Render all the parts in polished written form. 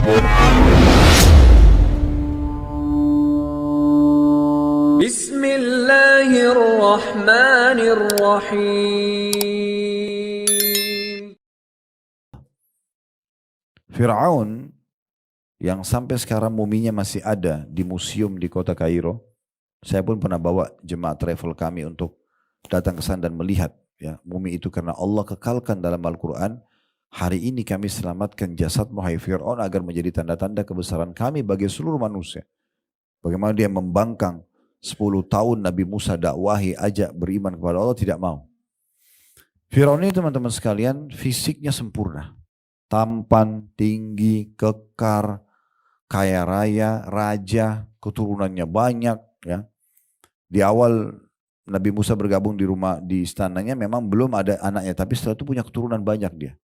Bismillahirrahmanirrahim. Fir'aun yang sampai sekarang muminya masih ada di museum di kota Kairo. Saya pun pernah bawa jemaah travel kami untuk datang ke sana dan melihat ya mumi itu, karena Allah kekalkan dalam Al-Quran. Hari ini kami selamatkan jasadmu hai Fir'aun agar menjadi tanda-tanda kebesaran kami bagi seluruh manusia. Bagaimana dia membangkang 10 tahun Nabi Musa dakwahi, ajak beriman kepada Allah, tidak mau. Fir'aun ini teman-teman sekalian fisiknya sempurna. Tampan, tinggi, kekar, kaya raya, raja, keturunannya banyak. Ya. Di awal Nabi Musa bergabung di istananya memang belum ada anaknya, tapi setelah itu punya keturunan banyak dia.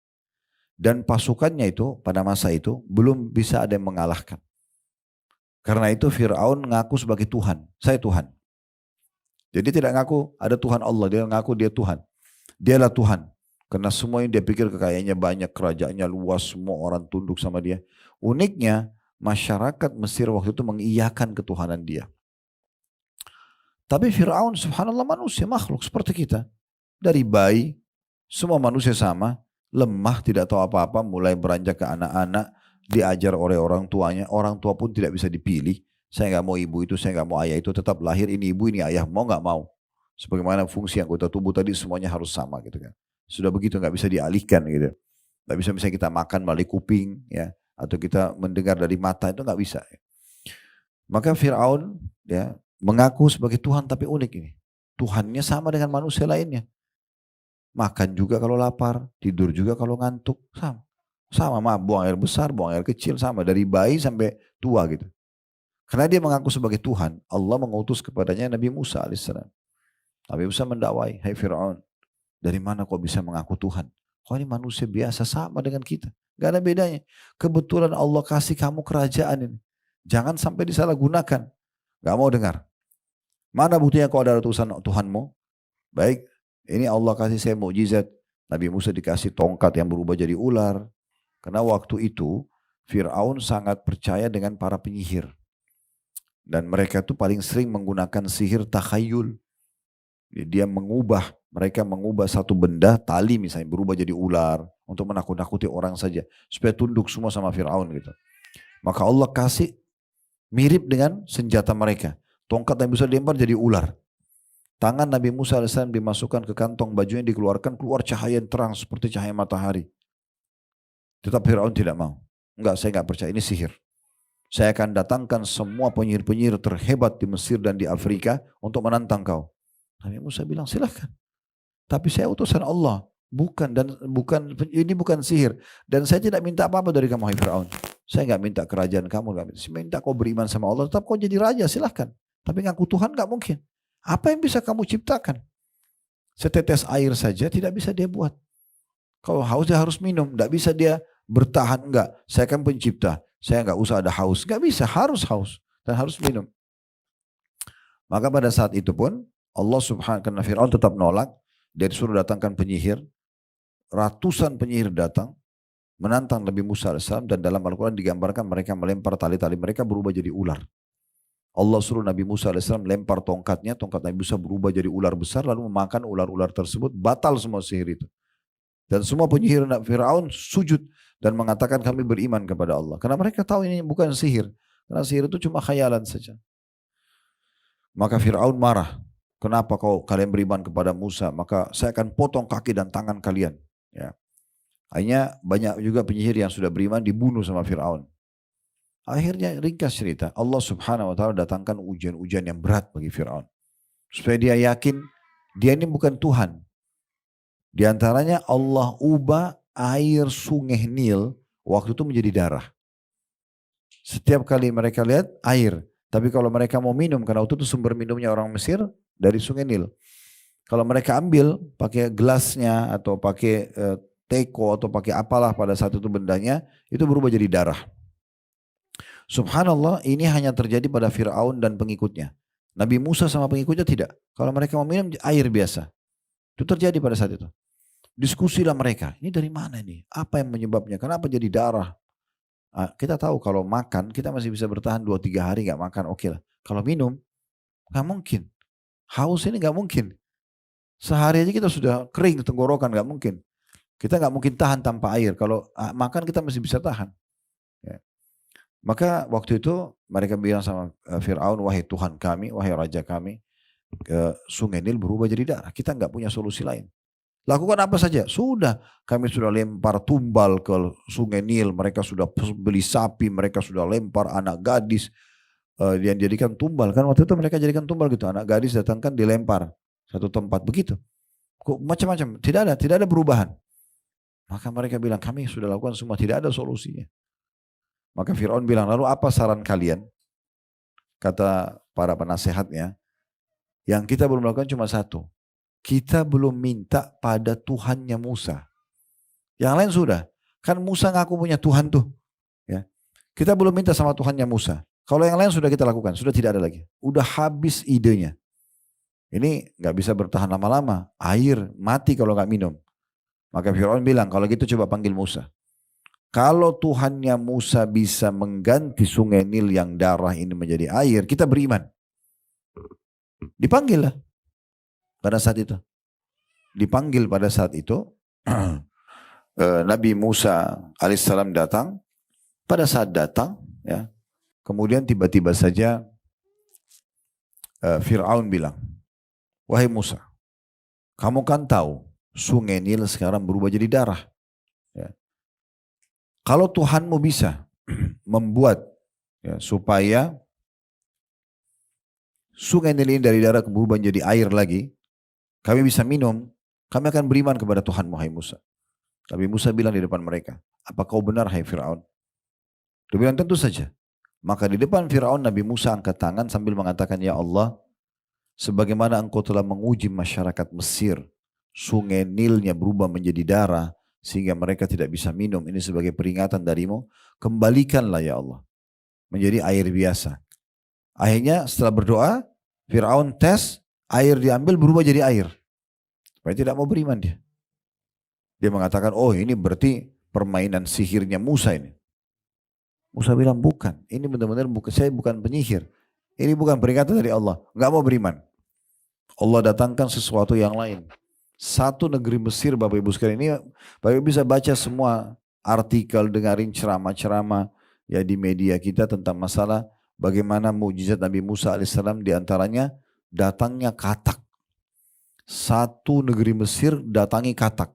Dan pasukannya itu pada masa itu belum bisa ada yang mengalahkan. Karena itu Fir'aun ngaku sebagai Tuhan. Saya Tuhan. Jadi tidak ngaku ada Tuhan Allah. Dia ngaku dia Tuhan. Dialah Tuhan. Karena semua yang dia pikir kekayaannya banyak. Kerajaannya luas. Semua orang tunduk sama dia. Uniknya masyarakat Mesir waktu itu mengiyakan ketuhanan dia. Tapi Fir'aun subhanallah manusia. Makhluk seperti kita. Dari bayi. Semua manusia sama. Lemah, tidak tahu apa-apa. Mulai beranjak ke anak-anak. Diajar oleh orang tuanya, orang tua pun tidak bisa dipilih. Saya nggak mau ibu itu, saya nggak mau ayah itu, tetap lahir ini ibu ini ayah, mau nggak mau. Sebagaimana fungsi anggota tubuh tadi semuanya harus sama gitu kan. Sudah begitu nggak bisa dialihkan gitu. Nggak bisa misalnya kita makan melalui kuping ya, atau kita mendengar dari mata, itu nggak bisa. Maka Fir'aun ya mengaku sebagai Tuhan, tapi unik ini. Tuhannya sama dengan manusia lainnya. Makan juga kalau lapar, tidur juga kalau ngantuk, sama. Sama, buang air besar, buang air kecil, sama. Dari bayi sampai tua gitu. Karena dia mengaku sebagai Tuhan, Allah mengutus kepadanya Nabi Musa alaihissalam. Nabi Musa mendakwai, hai Fir'aun, dari mana kau bisa mengaku Tuhan? Kau ini manusia biasa sama dengan kita. Gak ada bedanya. Kebetulan Allah kasih kamu kerajaan ini. Jangan sampai disalahgunakan. Gak mau dengar. Mana buktinya kau adalah utusan Tuhanmu? Baik, ini Allah kasih saya mukjizat. Nabi Musa dikasih tongkat yang berubah jadi ular. Karena waktu itu Fir'aun sangat percaya dengan para penyihir. Dan mereka itu paling sering menggunakan sihir takhayul. Mereka mengubah satu benda, tali misalnya berubah jadi ular. Untuk menakut-nakuti orang saja. Supaya tunduk semua sama Fir'aun gitu. Maka Allah kasih mirip dengan senjata mereka. Tongkat yang bisa dilempar jadi ular. Tangan Nabi Musa AS dimasukkan ke kantong bajunya, dikeluarkan, keluar cahaya yang terang seperti cahaya matahari. Tetap Fir'aun tidak mau. Enggak, saya enggak percaya, ini sihir. Saya akan datangkan semua penyihir-penyihir terhebat di Mesir dan di Afrika untuk menantang kau. Nabi Musa bilang silahkan. Tapi saya utusan Allah. Ini bukan sihir. Dan saya tidak minta apa-apa dari kamu, hai Fir'aun. Saya enggak minta kerajaan kamu. Saya minta kau beriman sama Allah. Tetap kau jadi raja, silahkan. Tapi ngaku Tuhan enggak mungkin. Apa yang bisa kamu ciptakan? Setetes air saja tidak bisa dia buat. Kalau haus dia harus minum. Tidak bisa dia bertahan, enggak. Saya kan pencipta. Saya enggak usah ada haus. Enggak bisa, harus haus. Dan harus minum. Maka pada saat itu pun Allah subhanahu, karena Fir'aun tetap nolak. Dia disuruh datangkan penyihir. Ratusan penyihir datang. Menantang Nabi Musa AS. Dan dalam Al-Quran digambarkan mereka melempar tali-tali mereka berubah jadi ular. Allah suruh Nabi Musa AS melempar tongkatnya. Tongkat Nabi Musa berubah jadi ular besar. Lalu memakan ular-ular tersebut. Batal semua sihir itu. Dan semua penyihir Fir'aun sujud dan mengatakan kami beriman kepada Allah. Karena mereka tahu ini bukan sihir. Karena sihir itu cuma khayalan saja. Maka Fir'aun marah. Kenapa kalian beriman kepada Musa? Maka saya akan potong kaki dan tangan kalian. Ya. Akhirnya banyak juga penyihir yang sudah beriman dibunuh sama Fir'aun. Akhirnya ringkas cerita. Allah subhanahu wa ta'ala datangkan ujian-ujian yang berat bagi Fir'aun. Supaya dia yakin dia ini bukan Tuhan. Di antaranya Allah ubah air sungai Nil waktu itu menjadi darah. Setiap kali mereka lihat air. Tapi kalau mereka mau minum, karena waktu itu sumber minumnya orang Mesir dari sungai Nil. Kalau mereka ambil pakai gelasnya atau pakai teko atau pakai apalah pada saat itu bendanya, itu berubah jadi darah. Subhanallah, ini hanya terjadi pada Fir'aun dan pengikutnya. Nabi Musa sama pengikutnya tidak. Kalau mereka mau minum air biasa. Itu terjadi pada saat itu. Diskusilah mereka, ini dari mana ini? Apa yang menyebabnya? Kenapa jadi darah? Kita tahu kalau makan kita masih bisa bertahan 2-3 hari nggak makan, oke lah. Kalau minum nggak mungkin. Haus ini nggak mungkin. Sehari aja kita sudah kering tenggorokan, nggak mungkin. Kita nggak mungkin tahan tanpa air. Kalau makan kita masih bisa tahan. Ya. Maka waktu itu mereka bilang sama Fir'aun, wahai Tuhan kami, wahai Raja kami, sungai Nil berubah jadi darah. Kita nggak punya solusi lain. Lakukan apa saja. Sudah, kami sudah lempar tumbal ke sungai Nil. Mereka sudah beli sapi, mereka sudah lempar anak gadis. Yang jadikan tumbal. Kan waktu itu mereka jadikan tumbal gitu. Anak gadis datangkan dilempar satu tempat. Begitu. Macam-macam. Tidak ada perubahan. Maka mereka bilang, kami sudah lakukan semua. Tidak ada solusinya. Maka Fir'aun bilang, lalu apa saran kalian? Kata para penasehatnya, yang kita belum lakukan cuma satu. Kita belum minta pada Tuhannya Musa. Yang lain sudah. Kan Musa ngaku punya Tuhan tuh. Ya. Kita belum minta sama Tuhannya Musa. Kalau yang lain sudah kita lakukan. Sudah tidak ada lagi. Udah habis idenya. Ini nggak bisa bertahan lama-lama. Air mati kalau nggak minum. Maka Fir'aun bilang, kalau gitu coba panggil Musa. Kalau Tuhannya Musa bisa mengganti sungai Nil yang darah ini menjadi air, kita beriman. Dipanggil lah. Pada saat itu. Dipanggil pada saat itu. Nabi Musa alaihissalam datang. Pada saat datang, ya, kemudian tiba-tiba saja Fir'aun bilang, wahai Musa, kamu kan tahu sungai Nil sekarang berubah jadi darah. Ya. Kalau Tuhanmu bisa membuat ya, supaya sungai Nil ini dari darah berubah menjadi air lagi, kami bisa minum, kami akan beriman kepada Tuhanmu, hai Musa. Tapi Musa bilang di depan mereka, apa kau benar, hai Fir'aun? Dia bilang, tentu saja. Maka di depan Fir'aun, Nabi Musa angkat tangan sambil mengatakan, ya Allah, sebagaimana engkau telah menguji masyarakat Mesir, sungai Nilnya berubah menjadi darah, sehingga mereka tidak bisa minum, ini sebagai peringatan darimu, kembalikanlah ya Allah, menjadi air biasa. Akhirnya setelah berdoa, Fir'aun tes, air diambil berubah jadi air. Supaya tidak mau beriman dia. Dia mengatakan, oh ini berarti permainan sihirnya Musa ini. Musa bilang, bukan. Ini benar-benar saya bukan penyihir. Ini bukan peringatan dari Allah. Gak mau beriman. Allah datangkan sesuatu yang lain. Satu negeri Mesir, Bapak Ibu sekalian, ini Bapak Ibu bisa baca semua artikel, dengarin ceramah-ceramah ya di media kita tentang masalah bagaimana mukjizat Nabi Musa alaihissalam, diantaranya datangnya katak. Satu negeri Mesir datangi katak.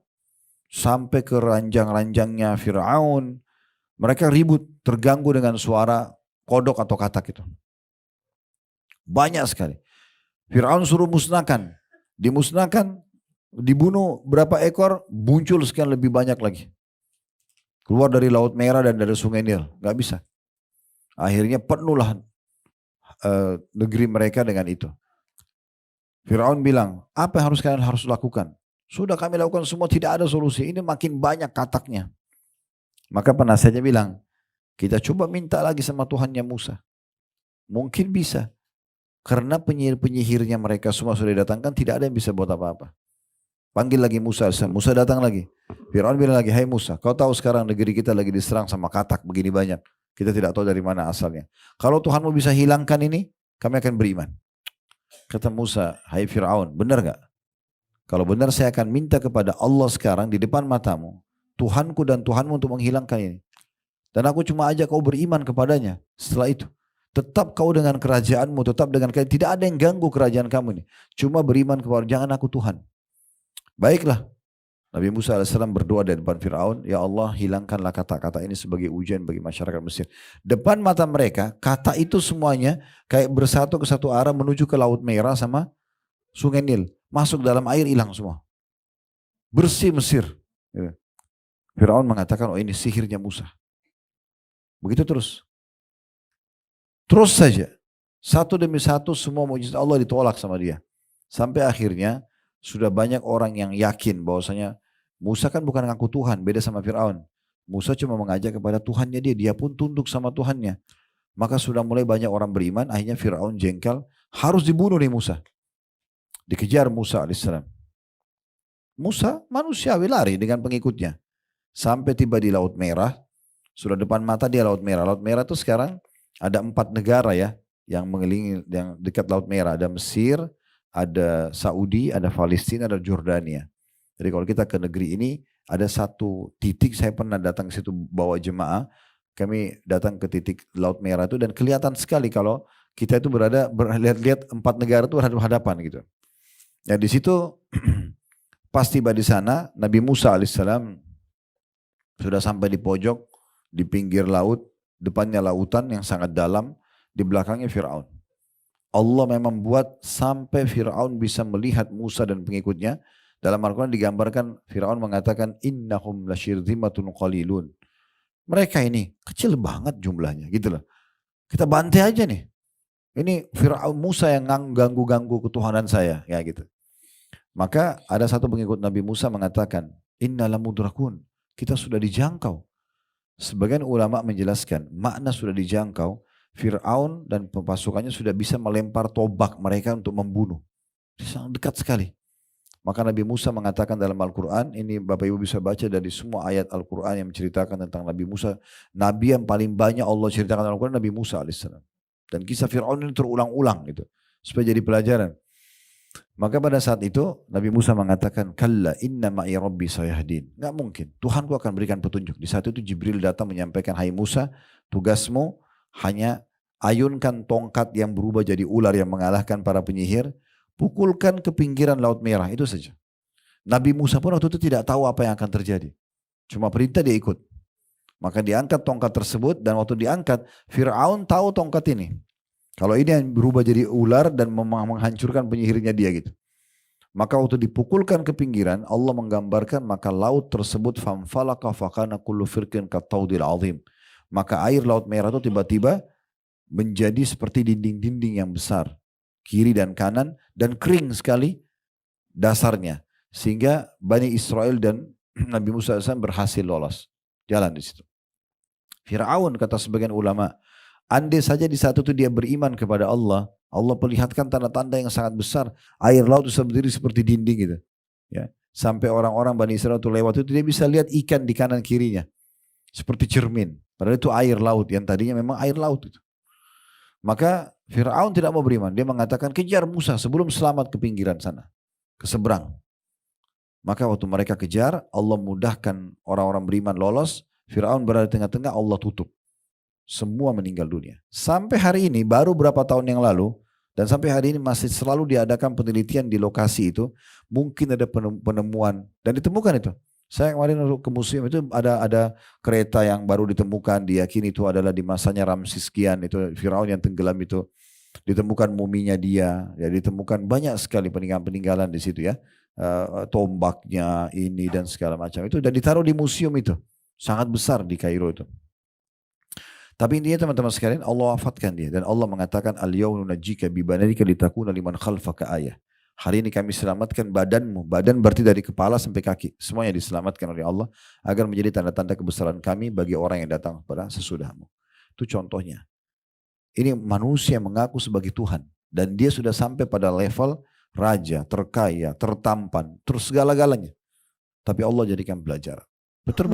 Sampai ke ranjang-ranjangnya Fir'aun. Mereka ribut, terganggu dengan suara kodok atau katak itu. Banyak sekali. Fir'aun suruh musnahkan. Dimusnahkan, dibunuh berapa ekor, muncul sekian lebih banyak lagi. Keluar dari Laut Merah dan dari Sungai Nil. Gak bisa. Akhirnya penuhlah negeri mereka dengan itu. Fir'aun bilang, apa yang kalian harus lakukan? Sudah kami lakukan semua, tidak ada solusi. Ini makin banyak kataknya. Maka penasihatnya bilang, kita coba minta lagi sama Tuhannya Musa. Mungkin bisa. Karena penyihir-penyihirnya mereka semua sudah datangkan, tidak ada yang bisa buat apa-apa. Panggil lagi Musa. Musa datang lagi. Fir'aun bilang lagi, hai Musa, kau tahu sekarang negeri kita lagi diserang sama katak begini banyak. Kita tidak tahu dari mana asalnya. Kalau Tuhanmu bisa hilangkan ini, kami akan beriman. Kata Musa, hai Fir'aun, benar gak? Kalau benar saya akan minta kepada Allah sekarang di depan matamu, Tuhanku dan Tuhanmu untuk menghilangkan ini. Dan aku cuma ajak kau beriman kepadanya. Setelah itu, tetap kau dengan kerajaanmu, tetap dengan tidak ada yang ganggu kerajaan kamu ini. Cuma beriman kepada, jangan aku Tuhan. Baiklah. Nabi Musa AS berdoa di depan Fir'aun, ya Allah hilangkanlah kata-kata ini sebagai ujian bagi masyarakat Mesir. Depan mata mereka, kata itu semuanya kayak bersatu ke satu arah menuju ke Laut Merah sama Sungai Nil. Masuk dalam air, hilang semua. Bersih Mesir. Fir'aun mengatakan, oh ini sihirnya Musa. Begitu terus. Terus saja. Satu demi satu semua mukjizat Allah ditolak sama dia. Sampai akhirnya sudah banyak orang yang yakin bahwasanya Musa kan bukan ngaku Tuhan, beda sama Fir'aun. Musa cuma mengajak kepada Tuhannya dia pun tunduk sama Tuhannya. Maka sudah mulai banyak orang beriman, akhirnya Fir'aun jengkel, harus dibunuh nih Musa. Dikejar Musa alaihissalam. Musa manusiawi lari dengan pengikutnya. Sampai tiba di Laut Merah, Sudah depan mata dia Laut Merah. Laut Merah itu sekarang ada 4 negara ya yang mengelilingi, yang dekat Laut Merah. Ada Mesir, ada Saudi, ada Palestina, ada Jordania. Jadi kalau kita ke negeri ini, ada satu titik saya pernah datang ke situ bawa jemaah. Kami datang ke titik Laut Merah itu dan kelihatan sekali kalau kita itu lihat 4 negara itu berhadapan gitu. Ya di situ pas tiba di sana, Nabi Musa alaihissalam sudah sampai di pojok, di pinggir laut, depannya lautan yang sangat dalam, di belakangnya Fir'aun. Allah memang buat sampai Fir'aun bisa melihat Musa dan pengikutnya. Dalam Al-Quran digambarkan Fir'aun mengatakan innahum lasyirzimatun qalilun. Mereka ini kecil banget jumlahnya gitu loh. Kita bantai aja nih. Ini Fir'aun Musa yang ganggu-ganggu ketuhanan saya ya gitu. Maka ada satu pengikut Nabi Musa mengatakan inna lamudrakun. Kita sudah dijangkau. Sebagian ulama menjelaskan makna sudah dijangkau. Fir'aun dan pasukannya sudah bisa melempar tombak mereka untuk membunuh. Sangat dekat sekali. Maka Nabi Musa mengatakan dalam Al-Quran, ini Bapak Ibu bisa baca dari semua ayat Al-Quran yang menceritakan tentang Nabi Musa. Nabi yang paling banyak Allah ceritakan dalam Al-Quran, Nabi Musa AS. Dan kisah Fir'aun ini terulang-ulang gitu. Supaya jadi pelajaran. Maka pada saat itu Nabi Musa mengatakan, Kalla inna ma'i rabbi sayahdin. Nggak mungkin, Tuhanku akan berikan petunjuk. Di saat itu Jibril datang menyampaikan, hai Musa, tugasmu hanya ayunkan tongkat yang berubah jadi ular yang mengalahkan para penyihir, pukulkan ke pinggiran Laut Merah, itu saja. Nabi Musa pun waktu itu tidak tahu apa yang akan terjadi. Cuma perintah dia ikut. Maka diangkat tongkat tersebut dan waktu diangkat, Fir'aun tahu tongkat ini. Kalau ini yang berubah jadi ular dan menghancurkan penyihirnya dia gitu. Maka waktu dipukulkan ke pinggiran, Allah menggambarkan maka laut tersebut famfalaka fakana kullu firqin kataudil azim. Maka air Laut Merah itu tiba-tiba menjadi seperti dinding-dinding yang besar. Kiri dan kanan dan kering sekali dasarnya. Sehingga Bani Israel dan Nabi Musa AS berhasil lolos. Jalan di situ. Fir'aun kata sebagian ulama, andai saja di saat itu dia beriman kepada Allah, Allah perlihatkan tanda-tanda yang sangat besar. Air laut itu berdiri seperti dinding gitu. Ya. Sampai orang-orang Bani Israel itu lewat itu dia bisa lihat ikan di kanan kirinya. Seperti cermin. Padahal itu air laut yang tadinya memang air laut itu. Maka Fir'aun tidak mau beriman. Dia mengatakan kejar Musa sebelum selamat ke pinggiran sana. Ke seberang. Maka waktu mereka kejar, Allah mudahkan orang-orang beriman lolos. Fir'aun berada di tengah-tengah, Allah tutup. Semua meninggal dunia. Sampai hari ini, baru berapa tahun yang lalu, dan sampai hari ini masih selalu diadakan penelitian di lokasi itu. Mungkin ada penemuan, dan ditemukan itu. Saya kemarin ke museum itu ada kereta yang baru ditemukan, diyakini itu adalah di masanya Ramses Kian, itu Firaun yang tenggelam itu. Ditemukan muminya dia, ya ditemukan banyak sekali peninggalan-peninggalan di situ ya. Tombaknya ini dan segala macam itu dan ditaruh di museum itu. Sangat besar di Kairo itu. Tapi intinya teman-teman sekalian Allah wafatkan dia. Dan Allah mengatakan al-yawma nunajjika bi badanika litakuna liman khalfaka ayah. Hari ini kami selamatkan badanmu. Badan berarti dari kepala sampai kaki. Semuanya diselamatkan oleh Allah. Agar menjadi tanda-tanda kebesaran kami bagi orang yang datang kepada sesudahmu. Itu contohnya. Ini manusia mengaku sebagai Tuhan. Dan dia sudah sampai pada level raja, terkaya, tertampan. Terus segala-galanya. Tapi Allah jadikan pelajaran. Betul.